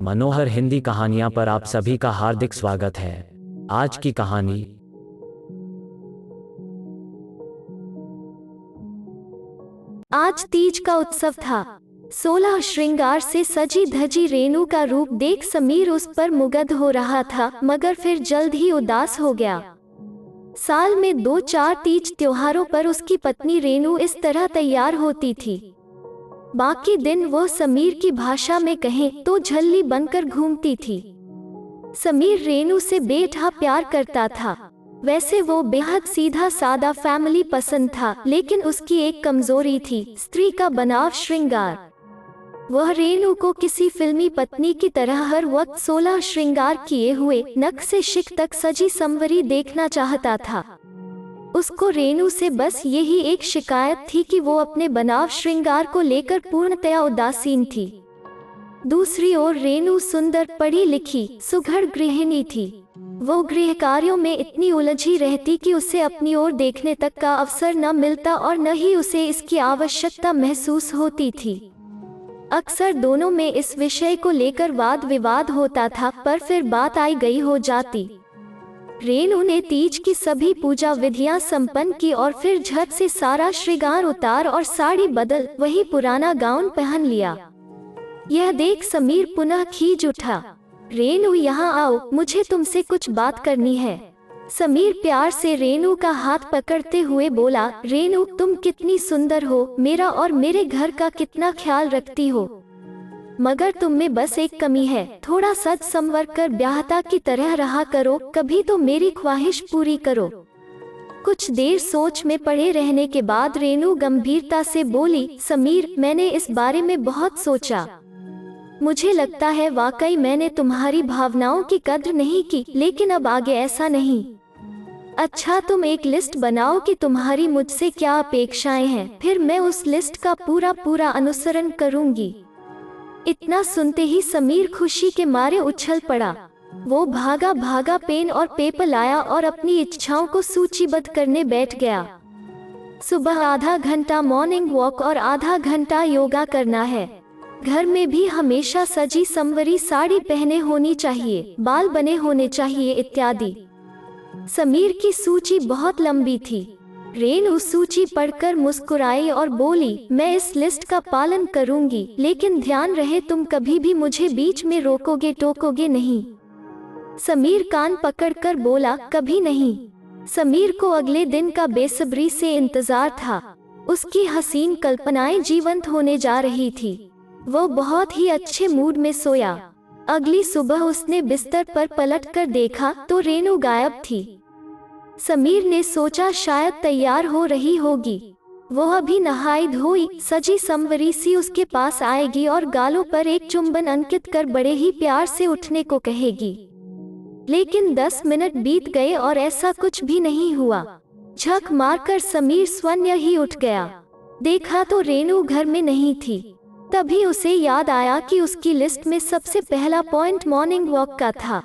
मनोहर हिंदी कहानियां पर आप सभी का हार्दिक स्वागत है। आज की कहानी आज तीज का उत्सव था। 16 श्रृंगार से सजी धजी रेणु का रूप देख समीर उस पर मुग्ध हो रहा था, मगर फिर जल्द ही उदास हो गया। साल में 2-4 तीज त्योहारों पर उसकी पत्नी रेणु इस तरह तैयार होती थी। बाकी दिन वो समीर की भाषा में कहें तो झल्ली बनकर घूमती थी। समीर रेणु से बेढा प्यार करता था। वैसे वो बेहद सीधा सादा फैमिली पसंद था, लेकिन उसकी एक कमजोरी थी, स्त्री का बनाव श्रृंगार। वह रेणु को किसी फिल्मी पत्नी की तरह हर वक्त 16 श्रृंगार किए हुए नख से शिख तक सजी संवरी देखना चाहता था। उसको रेणु से बस यही एक शिकायत थी कि वो अपने बनाव श्रृंगार को लेकर पूर्णतया उदासीन थी। दूसरी ओर रेणु सुंदर, पढ़ी लिखी, सुघड़ गृहिणी थी। वो गृह कार्यों में इतनी उलझी रहती कि उसे अपनी ओर देखने तक का अवसर न मिलता और न ही उसे इसकी आवश्यकता महसूस होती थी। अक्सर दोनों में इस विषय को लेकर वाद विवाद होता था, पर फिर बात आई गई हो जाती। रेणु ने तीज की सभी पूजा विधियां संपन्न की और फिर झट से सारा श्रृंगार उतार और साड़ी बदल वही पुराना गाउन पहन लिया। यह देख समीर पुनः खींच उठा। रेणु, यहाँ आओ, मुझे तुमसे कुछ बात करनी है। समीर प्यार से रेणु का हाथ पकड़ते हुए बोला, रेणु, तुम कितनी सुंदर हो, मेरा और मेरे घर का कितना ख्याल रखती हो, मगर तुम में बस एक कमी है। थोड़ा सज संवर कर ब्याहता की तरह रहा करो, कभी तो मेरी ख्वाहिश पूरी करो। कुछ देर सोच में पड़े रहने के बाद रेणु गंभीरता से बोली, समीर, मैंने इस बारे में बहुत सोचा। मुझे लगता है वाकई मैंने तुम्हारी भावनाओं की कद्र नहीं की, लेकिन अब आगे ऐसा नहीं। अच्छा, तुम एक लिस्ट बनाओ कि तुम्हारी मुझसे क्या अपेक्षाएं हैं, फिर मैं उस लिस्ट का पूरा अनुसरण करूंगी। इतना सुनते ही समीर खुशी के मारे उछल पड़ा। वो भागा पेन और पेपर लाया और अपनी इच्छाओं को सूचीबद्ध करने बैठ गया। सुबह आधा घंटा मॉर्निंग वॉक और आधा घंटा योगा करना है। घर में भी हमेशा सजी संवरी साड़ी पहने होनी चाहिए, बाल बने होने चाहिए इत्यादि। समीर की सूची बहुत लंबी थी। रेणु सूची पढ़कर मुस्कुराई और बोली, मैं इस लिस्ट का पालन करूंगी, लेकिन ध्यान रहे तुम कभी भी मुझे बीच में रोकोगे टोकोगे नहीं। समीर कान पकड़कर बोला, कभी नहीं। समीर को अगले दिन का बेसब्री से इंतजार था। उसकी हसीन कल्पनाएं जीवंत होने जा रही थी। वो बहुत ही अच्छे मूड में सोया। अगली सुबह उसने बिस्तर पर पलटकर देखा तो रेणु गायब थी। समीर ने सोचा शायद तैयार हो रही होगी। वो अभी नहाई धोई सजी संवरी सी उसके पास आएगी और गालों पर एक चुंबन अंकित कर बड़े ही प्यार से उठने को कहेगी। लेकिन 10 मिनट बीत गए और ऐसा कुछ भी नहीं हुआ। झक मारकर समीर स्वयं ही उठ गया। देखा तो रेणु घर में नहीं थी। तभी उसे याद आया कि उसकी लिस्ट में सबसे पहला पॉइंट मॉर्निंग वॉक का था।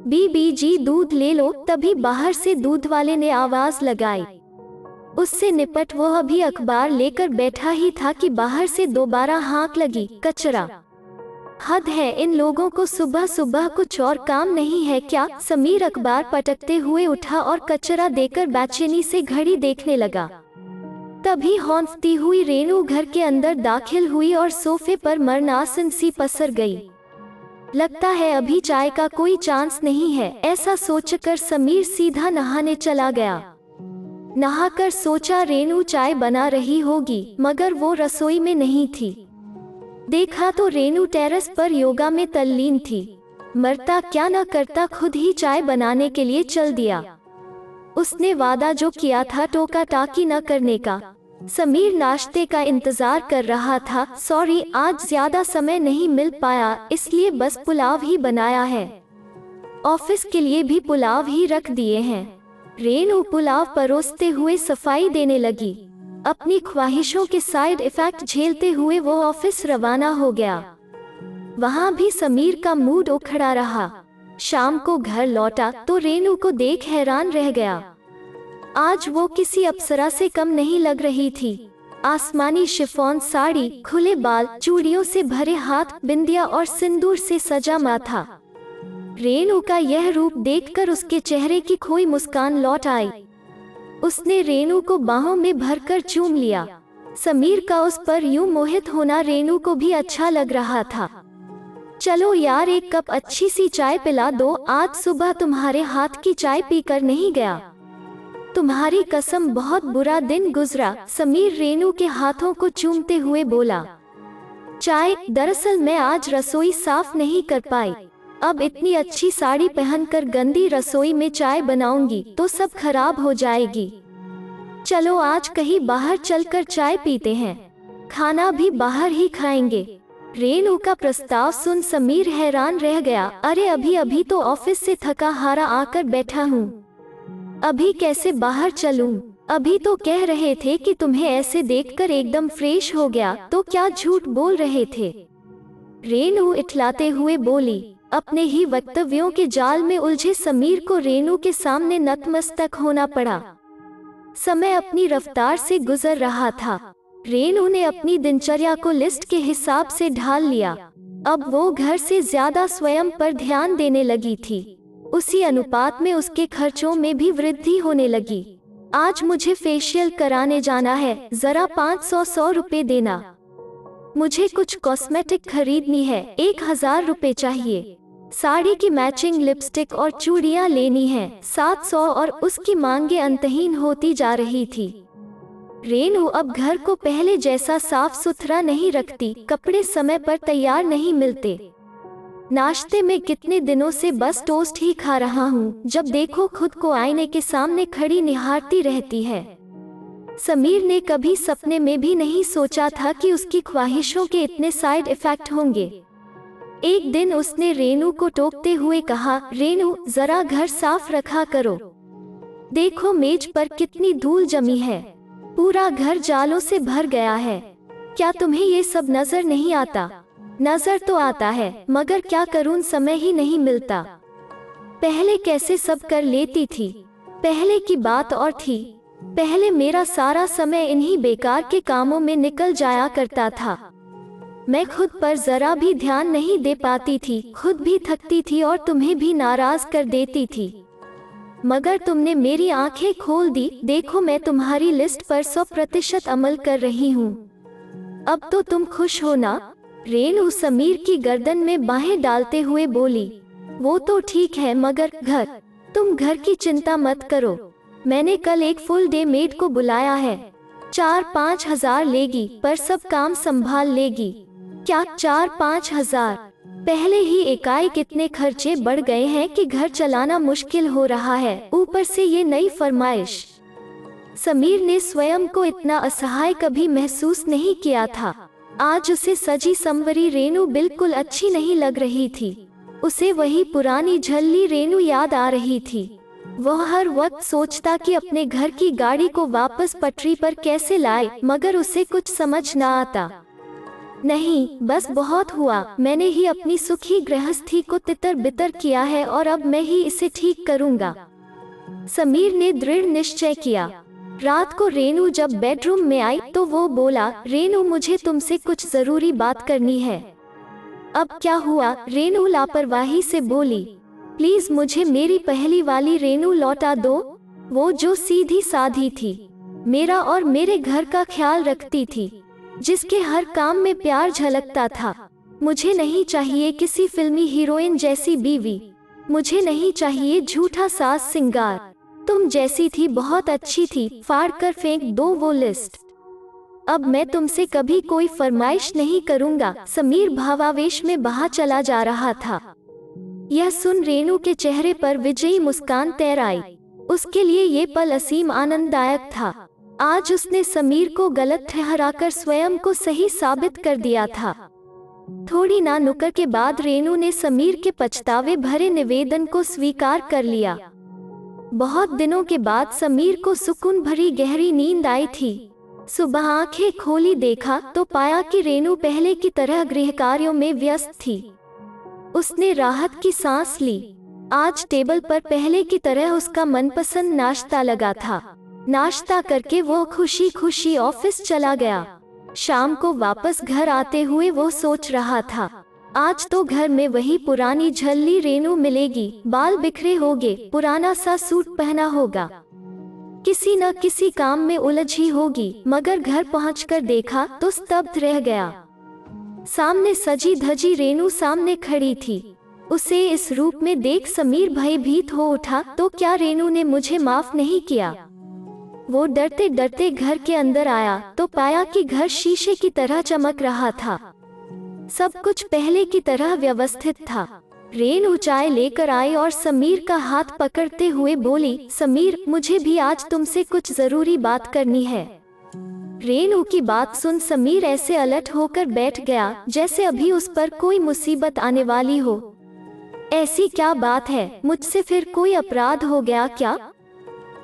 बीबीजी, दूध ले लो। तभी बाहर से दूध वाले ने आवाज लगाई। उससे निपट वो अभी अखबार लेकर बैठा ही था कि बाहर से दोबारा हाँक लगी, कचरा। हद है, इन लोगों को सुबह सुबह कुछ और काम नहीं है क्या? समीर अखबार पटकते हुए उठा और कचरा देकर बेचैनी से घड़ी देखने लगा। तभी हौंफती हुई रेणु घर के अंदर दाखिल हुई और सोफे पर मरनासन सी पसर गई। लगता है अभी चाय का कोई चांस नहीं है, ऐसा सोचकर समीर सीधा नहाने चला गया। नहाकर सोचा रेणु चाय बना रही होगी, मगर वो रसोई में नहीं थी। देखा तो रेणु टेरेस पर योगा में तल्लीन थी। मरता क्या न करता, खुद ही चाय बनाने के लिए चल दिया। उसने वादा जो किया था टोका टाकी न करने का। समीर नाश्ते का इंतजार कर रहा था। सॉरी, आज ज्यादा समय नहीं मिल पाया, इसलिए बस पुलाव ही बनाया है। ऑफिस के लिए भी पुलाव ही रख दिए हैं। रेणु पुलाव परोसते हुए सफाई देने लगी। अपनी ख्वाहिशों के साइड इफेक्ट झेलते हुए वो ऑफिस रवाना हो गया। वहाँ भी समीर का मूड उखड़ा रहा। शाम को घर लौटा तो रेणु को देख हैरान रह गया। आज वो किसी अप्सरा से कम नहीं लग रही थी। आसमानी शिफॉन साड़ी, खुले बाल, चूड़ियों से भरे हाथ, बिंदिया और सिंदूर से सजा माथा। रेनू का यह रूप देखकर उसके चेहरे की खोई मुस्कान लौट आई। उसने रेनू को बाहों में भरकर चूम लिया। समीर का उस पर यूं मोहित होना रेनू को भी अच्छा लग रहा था। चलो यार, एक कप अच्छी सी चाय पिला दो, आज सुबह तुम्हारे हाथ की चाय पीकर नहीं गया। तुम्हारी कसम बहुत बुरा दिन गुजरा, समीर रेनू के हाथों को चूमते हुए बोला। चाय? दरअसल मैं आज रसोई साफ नहीं कर पाई। अब इतनी अच्छी साड़ी पहनकर गंदी रसोई में चाय बनाऊंगी तो सब खराब हो जाएगी। चलो आज कहीं बाहर चलकर चाय पीते हैं, खाना भी बाहर ही खाएंगे। रेनू का प्रस्ताव सुन समीर हैरान रह गया। अरे अभी तो ऑफिस से थका हारा आकर बैठा हूँ, अभी कैसे बाहर चलूं? अभी तो कह रहे थे कि तुम्हें ऐसे देखकर एकदम फ्रेश हो गया, तो क्या झूठ बोल रहे थे? रेनू इठलाते हुए बोली। अपने ही वक्तव्यों के जाल में उलझे समीर को रेनू के सामने नतमस्तक होना पड़ा। समय अपनी रफ्तार से गुजर रहा था। रेनू ने अपनी दिनचर्या को लिस्ट के हिसाब से ढाल लिया। अब वो घर से ज्यादा स्वयं पर ध्यान देने लगी थी। उसी अनुपात में उसके खर्चों में भी वृद्धि होने लगी। आज मुझे फेशियल कराने जाना है, जरा 500 रुपए देना। मुझे कुछ कॉस्मेटिक खरीदनी है, 1000 रुपए चाहिए। साड़ी की मैचिंग लिपस्टिक और चूड़ियां लेनी है, 700। और उसकी मांगे अंतहीन होती जा रही थी। रेनू अब घर को पहले जैसा साफ सुथरा नहीं रखती, कपड़े समय पर तैयार नहीं मिलते। नाश्ते में कितने दिनों से बस टोस्ट ही खा रहा हूँ, जब देखो खुद को आईने के सामने खड़ी निहारती रहती है। समीर ने कभी सपने में भी नहीं सोचा था कि उसकी ख्वाहिशों के इतने साइड इफेक्ट होंगे। एक दिन उसने रेनू को टोकते हुए कहा, रेनू जरा घर साफ रखा करो, देखो मेज पर कितनी धूल जमी है, पूरा घर जालों से भर गया है। क्या तुम्हें ये सब नजर नहीं आता? नजर तो आता है, मगर क्या करूं, समय ही नहीं मिलता। पहले कैसे सब कर लेती थी, पहले की बात और थी। पहले मेरा सारा समय इन्हीं बेकार के कामों में निकल जाया करता था। मैं खुद पर जरा भी ध्यान नहीं दे पाती थी, खुद भी थकती थी और तुम्हें भी नाराज कर देती थी। मगर तुमने मेरी आंखें खोल दी। देखो मैं तुम्हारी लिस्ट पर 100% अमल कर रही हूँ। अब तो तुम खुश हो ना? रेनू समीर की गर्दन में बाहें डालते हुए बोली। वो तो ठीक है, मगर घर? तुम घर की चिंता मत करो, मैंने कल एक फुल डे मेड को बुलाया है। 4-5 हजार लेगी, पर सब काम संभाल लेगी। क्या 4-5 हजार? पहले ही एकाएक इतने खर्चे बढ़ गए हैं कि घर चलाना मुश्किल हो रहा है, ऊपर से ये नई फरमाइश। समीर ने स्वयं को इतना असहाय कभी महसूस नहीं किया था। आज उसे सजी संवरी रेनू बिल्कुल अच्छी नहीं लग रही थी। उसे वही पुरानी झल्ली रेनू याद आ रही थी। वह हर वक्त सोचता कि अपने घर की गाड़ी को वापस पटरी पर कैसे लाए, मगर उसे कुछ समझ न आता। नहीं, बस बहुत हुआ, मैंने ही अपनी सुखी गृहस्थी को तितर बितर किया है और अब मैं ही इसे ठीक करूंगा। समीर ने दृढ़ निश्चय किया। रात को रेनू जब बेडरूम में आई तो वो बोला, रेनू मुझे तुमसे कुछ जरूरी बात करनी है। अब क्या हुआ? रेनू लापरवाही से बोली। प्लीज मुझे मेरी पहली वाली रेनू लौटा दो, वो जो सीधी साधी थी, मेरा और मेरे घर का ख्याल रखती थी, जिसके हर काम में प्यार झलकता था। मुझे नहीं चाहिए किसी फिल्मी हीरोइन जैसी बीवी, मुझे नहीं चाहिए झूठा सास सिंगार। तुम जैसी थी बहुत अच्छी थी, फाड़ कर फेंक दो वो लिस्ट। अब मैं तुमसे कभी कोई फरमाइश नहीं करूंगा। समीर भावावेश में बहा चला जा रहा था। यह सुन रेनू के चेहरे पर विजयी मुस्कान तैर आई। उसके लिए ये पल असीम आनंददायक था। आज उसने समीर को गलत ठहराकर स्वयं को सही साबित कर दिया था। थोड़ी ना नुक्कड़ के बाद रेनू ने समीर के पछतावे भरे निवेदन को स्वीकार कर लिया। बहुत दिनों के बाद समीर को सुकून भरी गहरी नींद आई थी। सुबह आंखें खोली, देखा तो पाया कि रेनू पहले की तरह गृह कार्यों में व्यस्त थी। उसने राहत की सांस ली। आज टेबल पर पहले की तरह उसका मनपसंद नाश्ता लगा था। नाश्ता करके वो खुशी खुशी ऑफिस चला गया। शाम को वापस घर आते हुए वो सोच रहा था, आज तो घर में वही पुरानी झल्ली रेनू मिलेगी। बाल बिखरे होंगे, पुराना सा सूट पहना होगा, किसी न किसी काम में उलझी होगी। मगर घर पहुंचकर देखा तो स्तब्ध रह गया। सामने सजी धजी रेनू सामने खड़ी थी। उसे इस रूप में देख समीर भयभीत हो उठा। तो क्या रेनू ने मुझे माफ नहीं किया? वो डरते डरते घर के अंदर आया तो पाया कि घर शीशे की तरह चमक रहा था। सब कुछ पहले की तरह व्यवस्थित था। रेनू चाय लेकर आई और समीर का हाथ पकड़ते हुए बोली, समीर, मुझे भी आज तुमसे कुछ जरूरी बात करनी है। रेनू की बात सुन समीर ऐसे अलर्ट होकर बैठ गया जैसे अभी उस पर कोई मुसीबत आने वाली हो। ऐसी क्या बात है? मुझसे फिर कोई अपराध हो गया क्या?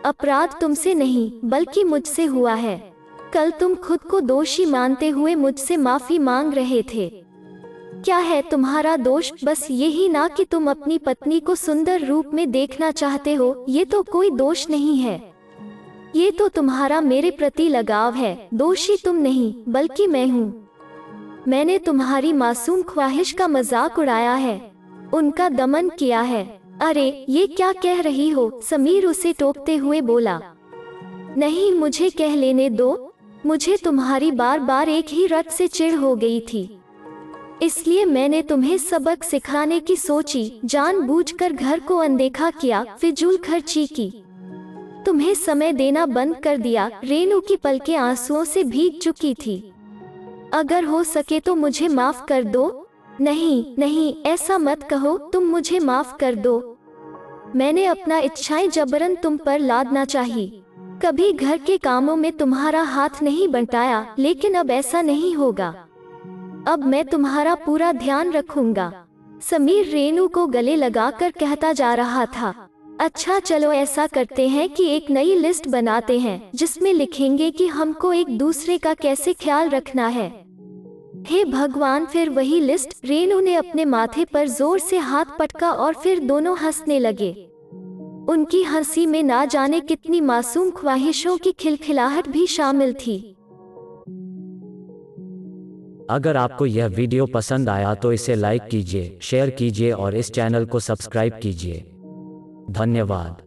अपराध तुमसे नहीं बल्कि मुझसे हुआ है। कल तुम खुद को दोषी मानते हुए मुझसे माफी मांग रहे थे। क्या है तुम्हारा दोष? बस यही ना कि तुम अपनी पत्नी को सुंदर रूप में देखना चाहते हो। ये तो कोई दोष नहीं है, ये तो तुम्हारा मेरे प्रति लगाव है। दोषी तुम नहीं बल्कि मैं हूँ। मैंने तुम्हारी मासूम ख्वाहिश का मजाक उड़ाया है, उनका दमन किया है। अरे ये क्या कह रही हो? समीर उसे टोकते हुए बोला। नहीं, मुझे कह लेने दो। मुझे तुम्हारी बार बार एक ही रट से चिढ़ हो गई थी, इसलिए मैंने तुम्हें सबक सिखाने की सोची। जानबूझकर घर को अनदेखा किया, फिजूल खर्ची की, तुम्हें समय देना बंद कर दिया। रेनू की पलकें आंसुओं से भीग चुकी थी। अगर हो सके तो मुझे माफ कर दो। नहीं नहीं, ऐसा मत कहो, तुम मुझे माफ कर दो। मैंने अपना इच्छाएं जबरन तुम पर लादना चाहिए। कभी घर के कामों में तुम्हारा हाथ नहीं बंटाया, लेकिन अब ऐसा नहीं होगा। अब मैं तुम्हारा पूरा ध्यान रखूंगा। समीर रेनू को गले लगाकर कहता जा रहा था। अच्छा चलो ऐसा करते हैं कि एक नई लिस्ट बनाते हैं जिसमें लिखेंगे कि हमको एक दूसरे का कैसे ख्याल रखना है। हे भगवान, फिर वही लिस्ट। रेनू ने अपने माथे पर जोर से हाथ पटका और फिर दोनों हंसने लगे। उनकी हंसी में ना जाने कितनी मासूम ख्वाहिशों की खिलखिलाहट भी शामिल थी। अगर आपको यह वीडियो पसंद आया तो इसे लाइक कीजिए, शेयर कीजिए और इस चैनल को सब्सक्राइब कीजिए। धन्यवाद।